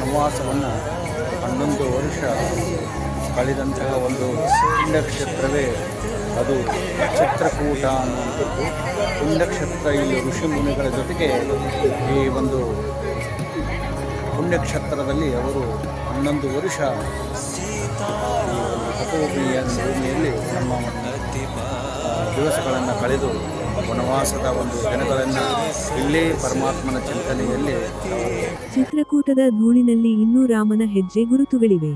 ವನವಾಸವನ್ನು 11 ವರ್ಷ ಕಳೆದಂತಹ ಒಂದು ಪುಣ್ಯಕ್ಷೇತ್ರವೇ ಅದು ಚಿತ್ರಕೂಟ ಅನ್ನುವಂಥದ್ದು. ಪುಣ್ಯಕ್ಷೇತ್ರ ಇಲ್ಲಿ ಋಷಿ ಮುನಿಗಳ ಜೊತೆಗೆ ಈ ಒಂದು ಪುಣ್ಯಕ್ಷೇತ್ರದಲ್ಲಿ ಅವರು 11 ವರ್ಷ ಈ ಒಂದು ತಪೋಭೂಮಿಯ ಭೂಮಿಯಲ್ಲಿ ನಮ್ಮ ದಿವಸಗಳನ್ನು ಕಳೆದು ವನವಾಸದ ಒಂದು ದಿನಗಳನ್ನು ಇಲ್ಲೇ ಪರಮಾತ್ಮನ ಚಿಂತನೆಯಲ್ಲಿ. ಚಿತ್ರಕೂಟದ ಧೂಳಿನಲ್ಲಿ ಇನ್ನೂ ರಾಮನ ಹೆಜ್ಜೆ ಗುರುತುಗಳಿವೆ.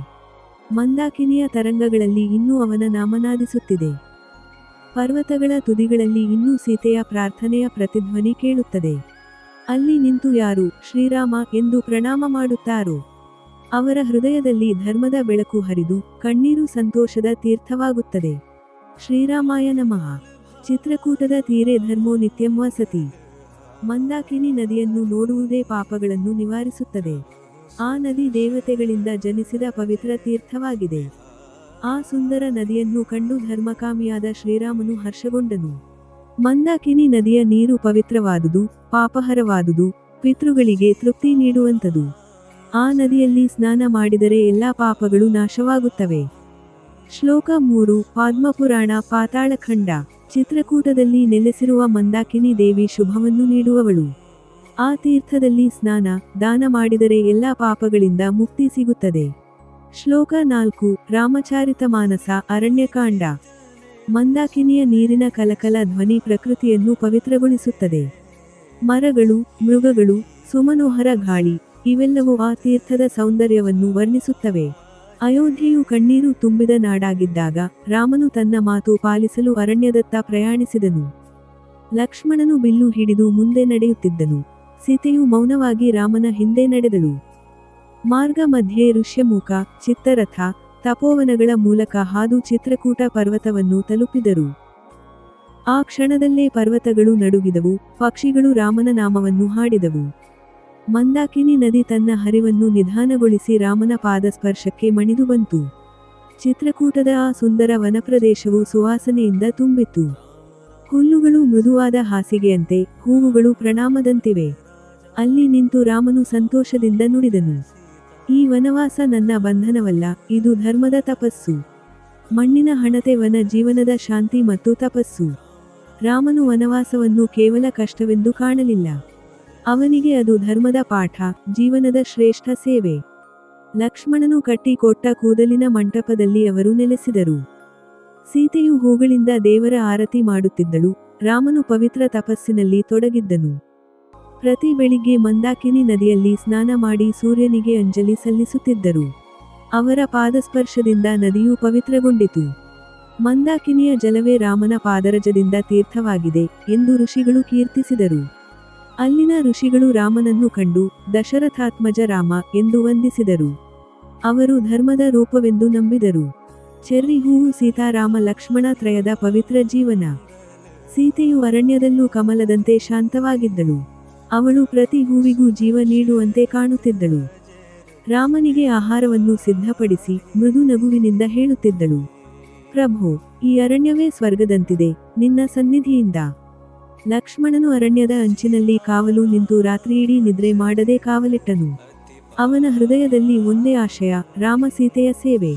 ಮಂದಾಕಿನಿಯ ತರಂಗಗಳಲ್ಲಿ ಇನ್ನೂ ಅವನ ನಾಮನಾದಿಸುತ್ತಿದೆ. ಪರ್ವತಗಳ ತುದಿಗಳಲ್ಲಿ ಇನ್ನೂ ಸೀತೆಯ ಪ್ರಾರ್ಥನೆಯ ಪ್ರತಿಧ್ವನಿ ಕೇಳುತ್ತದೆ. ಅಲ್ಲಿ ನಿಂತು ಯಾರು ಶ್ರೀರಾಮ ಎಂದು ಪ್ರಣಾಮ ಮಾಡುತ್ತಾರೋ ಅವರ ಹೃದಯದಲ್ಲಿ ಧರ್ಮದ ಬೆಳಕು ಹರಿದು ಕಣ್ಣೀರು ಸಂತೋಷದ ತೀರ್ಥವಾಗುತ್ತದೆ. ಶ್ರೀರಾಮಾಯ ನಮಃ. ಚಿತ್ರಕೂಟದ ತೀರೆ ಧರ್ಮೋ ನಿತ್ಯಂ ವಸತಿ. ಮಂದಾಕಿನಿ ನದಿಯನ್ನು ನೋಡುವುದೇ ಪಾಪಗಳನ್ನು ನಿವಾರಿಸುತ್ತದೆ. ಆ ನದಿ ದೇವತೆಗಳಿಂದ ಜನಿಸಿದ ಪವಿತ್ರ ತೀರ್ಥವಾಗಿದೆ. ಆ ಸುಂದರ ನದಿಯನ್ನು ಕಂಡು ಧರ್ಮಕಾಮಿಯಾದ ಶ್ರೀರಾಮನು ಹರ್ಷಗೊಂಡನು. ಮಂದಾಕಿನಿ ನದಿಯ ನೀರು ಪವಿತ್ರವಾದುದು, ಪಾಪಹರವಾದುದು, ಪಿತೃಗಳಿಗೆ ತೃಪ್ತಿ ನೀಡುವಂಥದು. ಆ ನದಿಯಲ್ಲಿ ಸ್ನಾನ ಮಾಡಿದರೆ ಎಲ್ಲಾ ಪಾಪಗಳು ನಾಶವಾಗುತ್ತವೆ. ಶ್ಲೋಕ 3 ಪದ್ಮಪುರಾಣ ಪಾತಾಳಖಂಡ. ಚಿತ್ರಕೂಟದಲ್ಲಿ ನೆಲೆಸಿರುವ ಮಂದಾಕಿನಿ ದೇವಿ ಶುಭವನ್ನು ನೀಡುವವಳು. ಆ ತೀರ್ಥದಲ್ಲಿ ಸ್ನಾನ, ದಾನ ಮಾಡಿದರೆ ಎಲ್ಲಾ ಪಾಪಗಳಿಂದ ಮುಕ್ತಿ ಸಿಗುತ್ತದೆ. ಶ್ಲೋಕ 4 ರಾಮಚಾರಿತಮಾನಸ ಅರಣ್ಯಕಾಂಡ. ಮಂದಾಕಿನಿಯ ನೀರಿನ ಕಲಕಲ ಧ್ವನಿ ಪ್ರಕೃತಿಯನ್ನು ಪವಿತ್ರಗೊಳಿಸುತ್ತದೆ. ಮರಗಳು, ಮೃಗಗಳು, ಸುಮನೋಹರ ಗಾಳಿ ಇವೆಲ್ಲವೂ ಆ ತೀರ್ಥದ ಸೌಂದರ್ಯವನ್ನು ವರ್ಣಿಸುತ್ತವೆ. ಅಯೋಧ್ಯೆಯು ಕಣ್ಣೀರು ತುಂಬಿದ ನಾಡಾಗಿದ್ದಾಗ ರಾಮನು ತನ್ನ ಮಾತು ಪಾಲಿಸಲು ಅರಣ್ಯದತ್ತ ಪ್ರಯಾಣಿಸಿದನು. ಲಕ್ಷ್ಮಣನು ಬಿಲ್ಲು ಹಿಡಿದು ಮುಂದೆ ನಡೆಯುತ್ತಿದ್ದನು. ಸೀತೆಯು ಮೌನವಾಗಿ ರಾಮನ ಹಿಂದೆ ನಡೆದಳು. ಮಾರ್ಗ ಮಧ್ಯೆ ಋಷ್ಯಮುಖ, ಚಿತ್ತರಥ, ತಪೋವನಗಳ ಮೂಲಕ ಹಾದು ಚಿತ್ರಕೂಟ ಪರ್ವತವನ್ನು ತಲುಪಿದರು. ಆ ಕ್ಷಣದಲ್ಲೇ ಪರ್ವತಗಳು ನಡುಗಿದವು, ಪಕ್ಷಿಗಳು ರಾಮನ ನಾಮವನ್ನು ಹಾಡಿದವು. ಮಂದಾಕಿನಿ ನದಿ ತನ್ನ ಹರಿವನ್ನು ನಿಧಾನಗೊಳಿಸಿ ರಾಮನ ಪಾದಸ್ಪರ್ಶಕ್ಕೆ ಮಣಿದು ಬಂತು. ಚಿತ್ರಕೂಟದ ಆ ಸುಂದರ ವನಪ್ರದೇಶವು ಸುವಾಸನೆಯಿಂದ ತುಂಬಿತ್ತು. ಹುಲ್ಲುಗಳು ಮೃದುವಾದ ಹಾಸಿಗೆಯಂತೆ, ಹೂವುಗಳು ಪ್ರಣಾಮದಂತಿವೆ. ಅಲ್ಲಿ ನಿಂತು ರಾಮನು ಸಂತೋಷದಿಂದ ನುಡಿದನು, ಈ ವನವಾಸ ನನ್ನ ಬಂಧನವಲ್ಲ, ಇದು ಧರ್ಮದ ತಪಸ್ಸು. ಮಣ್ಣಿನ ಹಣತೆ ವನ ಜೀವನದ ಶಾಂತಿ ಮತ್ತು ತಪಸ್ಸು. ರಾಮನು ವನವಾಸವನ್ನು ಕೇವಲ ಕಷ್ಟವೆಂದು ಕಾಣಲಿಲ್ಲ. ಅವನಿಗೆ ಅದು ಧರ್ಮದ ಪಾಠ, ಜೀವನದ ಶ್ರೇಷ್ಠ ಸೇವೆ. ಲಕ್ಷ್ಮಣನು ಕಟ್ಟಿಕೊಟ್ಟ ಕೂದಲಿನ ಮಂಟಪದಲ್ಲಿ ಅವರು ನೆಲೆಸಿದರು. ಸೀತೆಯು ಹೂಗಳಿಂದ ದೇವರ ಆರತಿ ಮಾಡುತ್ತಿದ್ದಳು. ರಾಮನು ಪವಿತ್ರ ತಪಸ್ಸಿನಲ್ಲಿ ತೊಡಗಿದ್ದನು. ಪ್ರತಿ ಬೆಳಿಗ್ಗೆ ಮಂದಾಕಿನಿ ನದಿಯಲ್ಲಿ ಸ್ನಾನ ಮಾಡಿ ಸೂರ್ಯನಿಗೆ ಅಂಜಲಿ ಸಲ್ಲಿಸುತ್ತಿದ್ದರು. ಅವರ ಪಾದಸ್ಪರ್ಶದಿಂದ ನದಿಯು ಪವಿತ್ರಗೊಂಡಿತು. ಮಂದಾಕಿನಿಯ ಜಲವೇ ರಾಮನ ಪಾದರಜದಿಂದ ತೀರ್ಥವಾಗಿದೆ ಎಂದು ಋಷಿಗಳು ಕೀರ್ತಿಸಿದರು. ಅಲ್ಲಿನ ಋಷಿಗಳು ರಾಮನನ್ನು ಕಂಡು ದಶರಥಾತ್ಮಜ ರಾಮ ಎಂದು ವಂದಿಸಿದರು. ಅವರು ಧರ್ಮದ ರೂಪವೆಂದು ನಂಬಿದರು. ಚೆರ್ರಿ ಹೂವು ಸೀತಾರಾಮ ಲಕ್ಷ್ಮಣ ತ್ರಯದ ಪವಿತ್ರ ಜೀವನ. ಸೀತೆಯು ಅರಣ್ಯದಲ್ಲೂ ಕಮಲದಂತೆ ಶಾಂತವಾಗಿದ್ದಳು. ಅವಳು ಪ್ರತಿ ಹೂವಿಗೂ ಜೀವ ನೀಡುವಂತೆ ಕಾಣುತ್ತಿದ್ದಳು. ರಾಮನಿಗೆ ಆಹಾರವನ್ನು ಸಿದ್ಧಪಡಿಸಿ ಮೃದು ನಗುವಿನಿಂದ ಹೇಳುತ್ತಿದ್ದಳು, ಪ್ರಭು, ಈ ಅರಣ್ಯವೇ ಸ್ವರ್ಗದಂತಿದೆ ನಿನ್ನ ಸನ್ನಿಧಿಯಿಂದ. ಲಕ್ಷ್ಮಣನು ಅರಣ್ಯದ ಅಂಚಿನಲ್ಲಿ ಕಾವಲು ನಿಂತು ರಾತ್ರಿಯಿಡೀ ನಿದ್ರೆ ಮಾಡದೆ ಕಾವಲಿಟ್ಟನು. ಅವನ ಹೃದಯದಲ್ಲಿ ಒಂದೇ ಆಶಯ, ರಾಮ ಸೀತೆಯ ಸೇವೆ.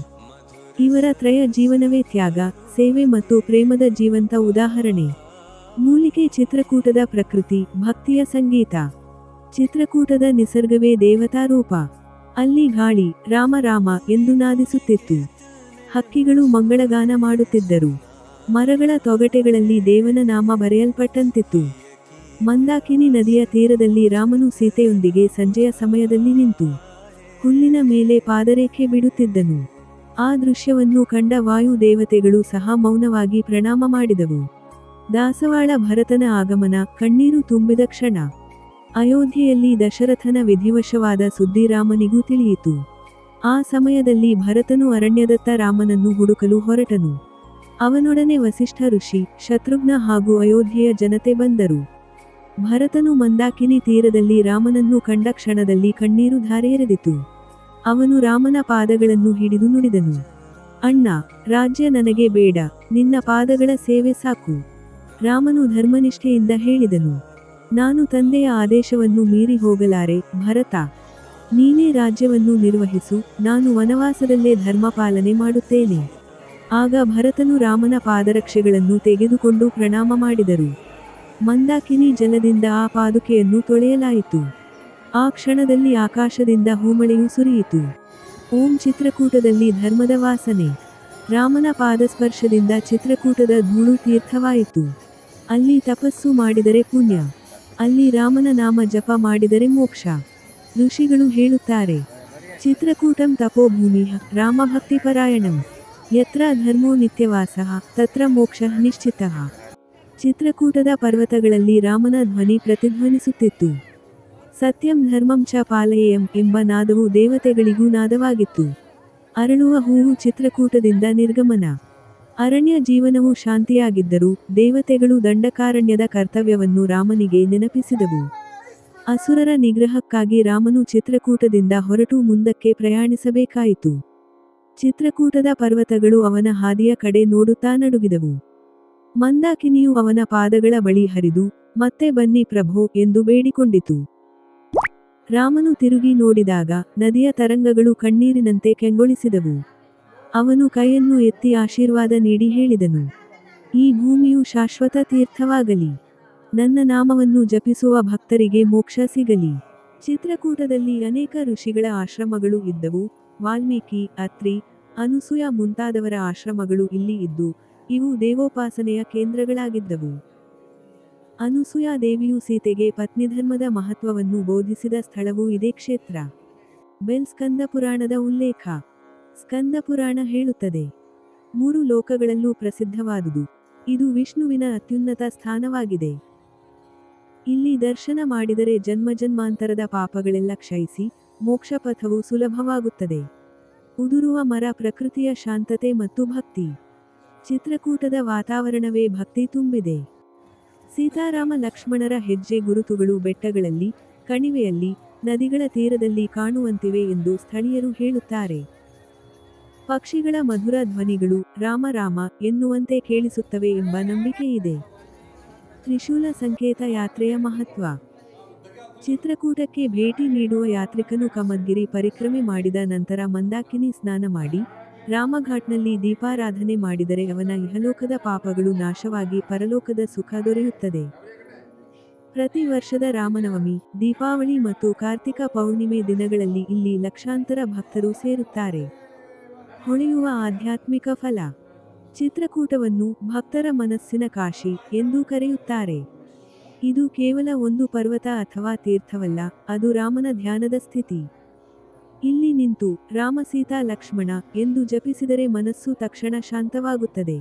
ಇವರ ತ್ರಯ ಜೀವನವೇ ತ್ಯಾಗ, ಸೇವೆ ಮತ್ತು ಪ್ರೇಮದ ಜೀವಂತ ಉದಾಹರಣೆ. ಮೂಲಿಕೆ ಚಿತ್ರಕೂಟದ ಪ್ರಕೃತಿ, ಭಕ್ತಿಯ ಸಂಗೀತ. ಚಿತ್ರಕೂಟದ ನಿಸರ್ಗವೇ ದೇವತಾರೂಪ. ಅಲ್ಲಿ ಗಾಳಿ ರಾಮ ರಾಮ ಎಂದು ನಾದಿಸುತ್ತಿತ್ತು. ಹಕ್ಕಿಗಳು ಮಂಗಳಗಾನ ಮಾಡುತ್ತಿದ್ದರು. ಮರಗಳ ತೊಗಟೆಗಳಲ್ಲಿ ದೇವನ ನಾಮ ಬರೆಯಲ್ಪಟ್ಟಂತಿತ್ತು. ಮಂದಾಕಿನಿ ನದಿಯ ತೀರದಲ್ಲಿ ರಾಮನು ಸೀತೆಯೊಂದಿಗೆ ಸಂಜೆಯ ಸಮಯದಲ್ಲಿ ನಿಂತು ಹುಲ್ಲಿನ ಮೇಲೆ ಪಾದರೇಖೆ ಬಿಡುತ್ತಿದ್ದನು. ಆ ದೃಶ್ಯವನ್ನು ಕಂಡ ವಾಯು ದೇವತೆಗಳು ಸಹ ಮೌನವಾಗಿ ಪ್ರಣಾಮ ಮಾಡಿದವು. ದಾಸವಾಳ ಭರತನ ಆಗಮನ, ಕಣ್ಣೀರು ತುಂಬಿದ ಕ್ಷಣ. ಅಯೋಧ್ಯೆಯಲ್ಲಿ ದಶರಥನ ವಿಧಿವಶವಾದ ಸುದ್ದಿ ರಾಮನಿಗೂ ತಿಳಿಯಿತು. ಆ ಸಮಯದಲ್ಲಿ ಭರತನು ಅರಣ್ಯದತ್ತ ರಾಮನನ್ನು ಹುಡುಕಲು ಹೊರಟನು. ಅವನೊಡನೆ ವಸಿಷ್ಠ ಋಷಿ, ಶತ್ರುಘ್ನ ಹಾಗೂ ಅಯೋಧ್ಯೆಯ ಜನತೆ ಬಂದರು. ಭರತನು ಮಂದಾಕಿನಿ ತೀರದಲ್ಲಿ ರಾಮನನ್ನು ಕಂಡ ಕ್ಷಣದಲ್ಲಿ ಕಣ್ಣೀರು ಧಾರೆಯೆರೆದಿತು. ಅವನು ರಾಮನ ಪಾದಗಳನ್ನು ಹಿಡಿದು ನುಡಿದನು, ಅಣ್ಣ, ರಾಜ್ಯ ನನಗೆ ಬೇಡ, ನಿನ್ನ ಪಾದಗಳ ಸೇವೆ ಸಾಕು. ರಾಮನು ಧರ್ಮನಿಷ್ಠೆಯಿಂದ ಹೇಳಿದನು, ನಾನು ತಂದೆಯ ಆದೇಶವನ್ನು ಮೀರಿ ಹೋಗಲಾರೆ ಭರತ. ನೀನೇ ರಾಜ್ಯವನ್ನು ನಿರ್ವಹಿಸು, ನಾನು ವನವಾಸದಲ್ಲೇ ಧರ್ಮಪಾಲನೆ ಮಾಡುತ್ತೇನೆ. ಆಗ ಭರತನು ರಾಮನ ಪಾದರಕ್ಷೆಗಳನ್ನು ತೆಗೆದುಕೊಂಡು ಪ್ರಣಾಮ ಮಾಡಿದರು. ಮಂದಾಕಿನಿ ಜಲದಿಂದ ಆ ಪಾದುಕೆಯನ್ನು ತೊಳೆಯಲಾಯಿತು. ಆ ಕ್ಷಣದಲ್ಲಿ ಆಕಾಶದಿಂದ ಹೂಮಳೆಯು ಸುರಿಯಿತು. ಓಂ ಚಿತ್ರಕೂಟದಲ್ಲಿ ಧರ್ಮದ ವಾಸನೆ. ರಾಮನ ಪಾದಸ್ಪರ್ಶದಿಂದ ಚಿತ್ರಕೂಟದ ಧೂಳು ತೀರ್ಥವಾಯಿತು. ಅಲ್ಲಿ ತಪಸ್ಸು ಮಾಡಿದರೆ ಪುಣ್ಯ, ಅಲ್ಲಿ ರಾಮನ ನಾಮ ಜಪ ಮಾಡಿದರೆ ಮೋಕ್ಷ. ಋಷಿಗಳು ಹೇಳುತ್ತಾರೆ, ಚಿತ್ರಕೂಟಂ ತಪೋಭೂಮಿಃ ರಾಮಭಕ್ತಿಪರಾಯಣಂ ಯತ್ರ ಧರ್ಮೋ ನಿತ್ಯವಾಸಃ ತತ್ರ ಮೋಕ್ಷಃ ನಿಶ್ಚಿತಃ. ಚಿತ್ರಕೂಟದ ಪರ್ವತಗಳಲ್ಲಿ ರಾಮನ ಧ್ವನಿ ಪ್ರತಿಧ್ವನಿಸುತ್ತಿತ್ತು. ಸತ್ಯಂ ಧರ್ಮಂ ಚ ಪಾಲಯೇಯಂ ಎಂಬ ನಾದವು ದೇವತೆಗಳಿಗೂ ನಾದವಾಗಿತ್ತು. ಅರಳುವ ಹೂವು ಚಿತ್ರಕೂಟದಿಂದ ನಿರ್ಗಮನ. ಅರಣ್ಯ ಜೀವನವು ಶಾಂತಿಯಾಗಿದ್ದರೂ ದೇವತೆಗಳು ದಂಡಕಾರಣ್ಯದ ಕರ್ತವ್ಯವನ್ನು ರಾಮನಿಗೆ ನೆನಪಿಸಿದವು. ಅಸುರರ ನಿಗ್ರಹಕ್ಕಾಗಿ ರಾಮನು ಚಿತ್ರಕೂಟದಿಂದ ಹೊರಟು ಮುಂದಕ್ಕೆ ಪ್ರಯಾಣಿಸಬೇಕಾಯಿತು. ಚಿತ್ರಕೂಟದ ಪರ್ವತಗಳು ಅವನ ಹಾದಿಯ ಕಡೆ ನೋಡುತ್ತಾ ನಡುಗಿದವು. ಮಂದಾಕಿನಿಯು ಅವನ ಪಾದಗಳ ಬಳಿ ಹರಿದು, ಮತ್ತೆ ಬನ್ನಿ ಪ್ರಭೋ ಎಂದು ಬೇಡಿಕೊಂಡಿತು. ರಾಮನು ತಿರುಗಿ ನೋಡಿದಾಗ ನದಿಯ ತರಂಗಗಳು ಕಣ್ಣೀರಿನಂತೆ ಕೆಂಗೊಳಿಸಿದವು. ಅವನು ಕೈಯನ್ನು ಎತ್ತಿ ಆಶೀರ್ವಾದ ನೀಡಿ ಹೇಳಿದನು, ಈ ಭೂಮಿಯು ಶಾಶ್ವತ ತೀರ್ಥವಾಗಲಿ. ನನ್ನ ನಾಮವನ್ನು ಜಪಿಸುವ ಭಕ್ತರಿಗೆ ಮೋಕ್ಷ ಸಿಗಲಿ. ಚಿತ್ರಕೂಟದಲ್ಲಿ ಅನೇಕ ಋಷಿಗಳ ಆಶ್ರಮಗಳು ಇದ್ದವು. ವಾಲ್ಮೀಕಿ, ಅತ್ರಿ, ಅನುಸೂಯ ಮುಂತಾದವರ ಆಶ್ರಮಗಳು ಇಲ್ಲಿ ಇದ್ದು, ಇವು ದೇವೋಪಾಸನೆಯ ಕೇಂದ್ರಗಳಾಗಿದ್ದವು. ಅನುಸೂಯ ದೇವಿಯು ಸೀತೆಗೆ ಪತ್ನಿಧರ್ಮದ ಮಹತ್ವವನ್ನು ಬೋಧಿಸಿದ ಸ್ಥಳವೂ ಇದೇ ಕ್ಷೇತ್ರ. ಬೆಲ್ ಸ್ಕಂದಪುರಾಣದ ಉಲ್ಲೇಖ. ಸ್ಕಂದಪುರಾಣ ಹೇಳುತ್ತದೆ, 3 ಲೋಕಗಳಲ್ಲೂ ಪ್ರಸಿದ್ಧವಾದುದು. ಇದು ವಿಷ್ಣುವಿನ ಅತ್ಯುನ್ನತ ಸ್ಥಾನವಾಗಿದೆ. ಇಲ್ಲಿ ದರ್ಶನ ಮಾಡಿದರೆ ಜನ್ಮಜನ್ಮಾಂತರದ ಪಾಪಗಳೆಲ್ಲ ಕ್ಷಯಿಸಿ ಮೋಕ್ಷಪಥವು ಸುಲಭವಾಗುತ್ತದೆ. ಉದುರುವ ಮರ ಪ್ರಕೃತಿಯ ಶಾಂತತೆ ಮತ್ತು ಭಕ್ತಿ. ಚಿತ್ರಕೂಟದ ವಾತಾವರಣವೇ ಭಕ್ತಿ ತುಂಬಿದೆ. ಸೀತಾರಾಮ ಲಕ್ಷ್ಮಣರ ಹೆಜ್ಜೆ ಗುರುತುಗಳು ಬೆಟ್ಟಗಳಲ್ಲಿ, ಕಣಿವೆಯಲ್ಲಿ, ನದಿಗಳ ತೀರದಲ್ಲಿ ಕಾಣುವಂತಿವೆ ಎಂದು ಸ್ಥಳೀಯರು ಹೇಳುತ್ತಾರೆ. ಪಕ್ಷಿಗಳ ಮಧುರ ಧ್ವನಿಗಳು ರಾಮ ರಾಮ ಎನ್ನುವಂತೆ ಕೇಳಿಸುತ್ತವೆ ಎಂಬ ನಂಬಿಕೆಯಿದೆ. ತ್ರಿಶೂಲ ಸಂಕೇತ ಯಾತ್ರೆಯ ಮಹತ್ವ. ಚಿತ್ರಕೂಟಕ್ಕೆ ಭೇಟಿ ನೀಡುವ ಯಾತ್ರಿಕನು ಕಮದ್ಗಿರಿ ಪರಿಕ್ರಮೆ ಮಾಡಿದ ನಂತರ ಮಂದಾಕಿನಿ ಸ್ನಾನ ಮಾಡಿ ರಾಮಘಾಟ್ನಲ್ಲಿ ದೀಪಾರಾಧನೆ ಮಾಡಿದರೆ ಅವನ ಇಹಲೋಕದ ಪಾಪಗಳು ನಾಶವಾಗಿ ಪರಲೋಕದ ಸುಖ ದೊರೆಯುತ್ತದೆ. ಪ್ರತಿ ವರ್ಷದ ರಾಮನವಮಿ, ದೀಪಾವಳಿ ಮತ್ತು ಕಾರ್ತಿಕ ಪೌರ್ಣಿಮೆ ದಿನಗಳಲ್ಲಿ ಇಲ್ಲಿ ಲಕ್ಷಾಂತರ ಭಕ್ತರು ಸೇರುತ್ತಾರೆ. ಹೊಳೆಯುವ ಆಧ್ಯಾತ್ಮಿಕ ಫಲ. ಚಿತ್ರಕೂಟವನ್ನು ಭಕ್ತರ ಮನಸ್ಸಿನ ಕಾಶಿ ಎಂದೂ ಕರೆಯುತ್ತಾರೆ. ಇದು ಕೇವಲ ಒಂದು ಪರ್ವತ ಅಥವಾ ತೀರ್ಥವಲ್ಲ, ಅದು ರಾಮನ ಧ್ಯಾನದ ಸ್ಥಿತಿ. ಇಲ್ಲಿ ನಿಂತು ರಾಮ ಸೀತಾ ಲಕ್ಷ್ಮಣ ಎಂದು ಜಪಿಸಿದರೆ ಮನಸ್ಸು ತಕ್ಷಣ ಶಾಂತವಾಗುತ್ತದೆ.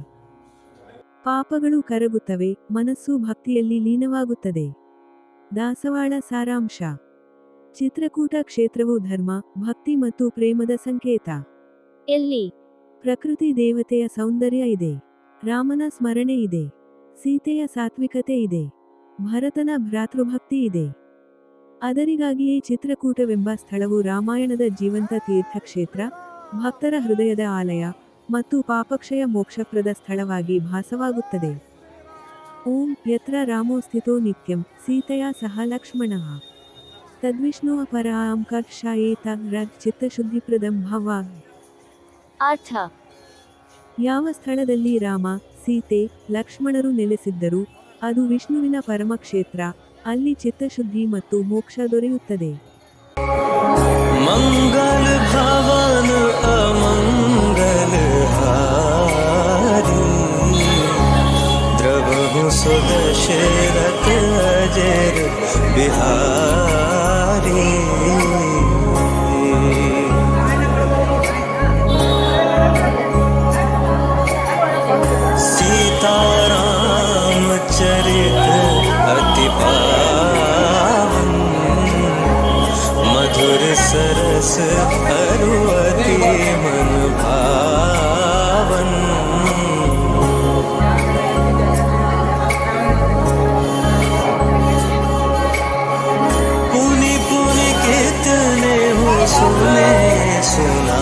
ಪಾಪಗಳು ಕರಗುತ್ತವೆ, ಮನಸ್ಸು ಭಕ್ತಿಯಲ್ಲಿ ಲೀನವಾಗುತ್ತದೆ. ದಾಸವಾಳ ಸಾರಾಂಶ. ಚಿತ್ರಕೂಟ ಕ್ಷೇತ್ರವು ಧರ್ಮ, ಭಕ್ತಿ ಮತ್ತು ಪ್ರೇಮದ ಸಂಕೇತ. ಎಲ್ಲಿ ಪ್ರಕೃತಿ ದೇವತೆಯ ಸೌಂದರ್ಯ ಇದೆ, ರಾಮನ ಸ್ಮರಣೆ ಇದೆ, ಸೀತೆಯ ಸಾತ್ವಿಕತೆ ಇದೆ, ಭರತನ ಭ್ರಾತೃಭಕ್ತಿ ಇದೆ. ಅದರಿಗಾಗಿಯೇ ಚಿತ್ರಕೂಟವೆಂಬ ಸ್ಥಳವು ರಾಮಾಯಣದ ಜೀವಂತ ತೀರ್ಥಕ್ಷೇತ್ರ, ಭಕ್ತರ ಹೃದಯದ ಆಲಯ ಮತ್ತು ಪಾಪಕ್ಷಯ ಮೋಕ್ಷಪ್ರದ ಸ್ಥಳವಾಗಿ ಭಾಸವಾಗುತ್ತದೆ. ಓಂ ಯತ್ರ ರಾಮೋ ಸ್ಥಿತೋ ನಿತ್ಯಂ ಸೀತೆಯ ಸಹ ಲಕ್ಷ್ಮಣಃ ತದ್ವಿಷ್ಣುವ ಪರಾಂ ಕರ್ಷಾಯೇತ ರಗ್ ಚಿತ್ತಶುದ್ಧಿಪ್ರದಂ ಭವ. ಅರ್ಥ. ಯಾವ ಸ್ಥಳದಲ್ಲಿ ರಾಮ, ಸೀತೆ, ಲಕ್ಷ್ಮಣರು ನೆಲೆಸಿದ್ದರು ಅದು ವಿಷ್ಣುವಿನ ಪರಮಕ್ಷೇತ್ರ. ಅಲ್ಲಿ ಚಿತ್ತಶುದ್ಧಿ ಮತ್ತು ಮೋಕ್ಷ ದೊರೆಯುತ್ತದೆ. ಮಂಗಲ ಭವನ ಅಮಂಗಲ ಹಾರಿ ದ್ರವಹು ಸುದಶರಥ ಅಜರ ಬಿಹಾರಿ. चरित अति पावन मधुर सरस अरु अति मन भावन. पुनि पुनि कितने हो सुने सुना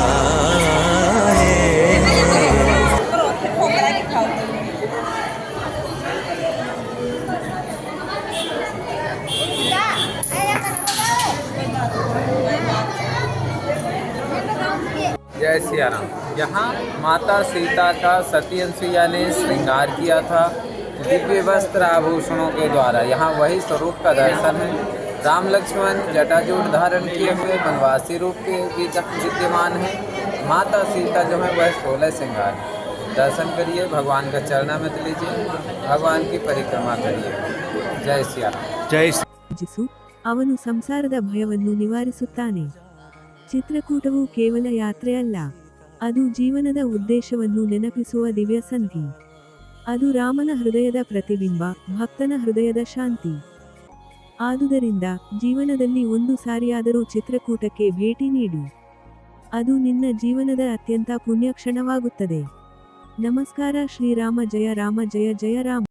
जय सिया राम। यहाँ माता सीता का सती अनसुईया ने श्रृंगार किया था दिव्य वस्त्र आभूषणों के द्वारा। यहाँ वही स्वरूप का दर्शन है। राम लक्ष्मण जटाजूट धारण किए हुए वनवासी रूप के विद्यमान है। माता सीता जो है वह 16 श्रृंगार है। दर्शन करिए, भगवान का चरणामृत लीजिए, भगवान की परिक्रमा करिए। जय सिया राम। ಜೈ ಜಿಸು ಅವನು ಸಂಸಾರದ ಭಯವನ್ನು ನಿವಾರಿಸುತ್ತಾನೆ. ಚಿತ್ರಕೂಟವು ಕೇವಲ ಯಾತ್ರೆಯಲ್ಲ, ಅದು ಜೀವನದ ಉದ್ದೇಶವನ್ನು ನೆನಪಿಸುವ ದಿವ್ಯ ಸಂಧಿ. ಅದು ರಾಮನ ಹೃದಯದ ಪ್ರತಿಬಿಂಬ, ಭಕ್ತನ ಹೃದಯದ ಶಾಂತಿ. ಆದುದರಿಂದ ಜೀವನದಲ್ಲಿ ಒಂದು ಸಾರಿಯಾದರೂ ಚಿತ್ರಕೂಟಕ್ಕೆ ಭೇಟಿ ನೀಡು. ಅದು ನಿನ್ನ ಜೀವನದ ಅತ್ಯಂತ ಪುಣ್ಯ ಕ್ಷಣವಾಗುತ್ತದೆ. ನಮಸ್ಕಾರ. ಶ್ರೀರಾಮ ಜಯ ರಾಮ ಜಯ ಜಯ ರಾಮ.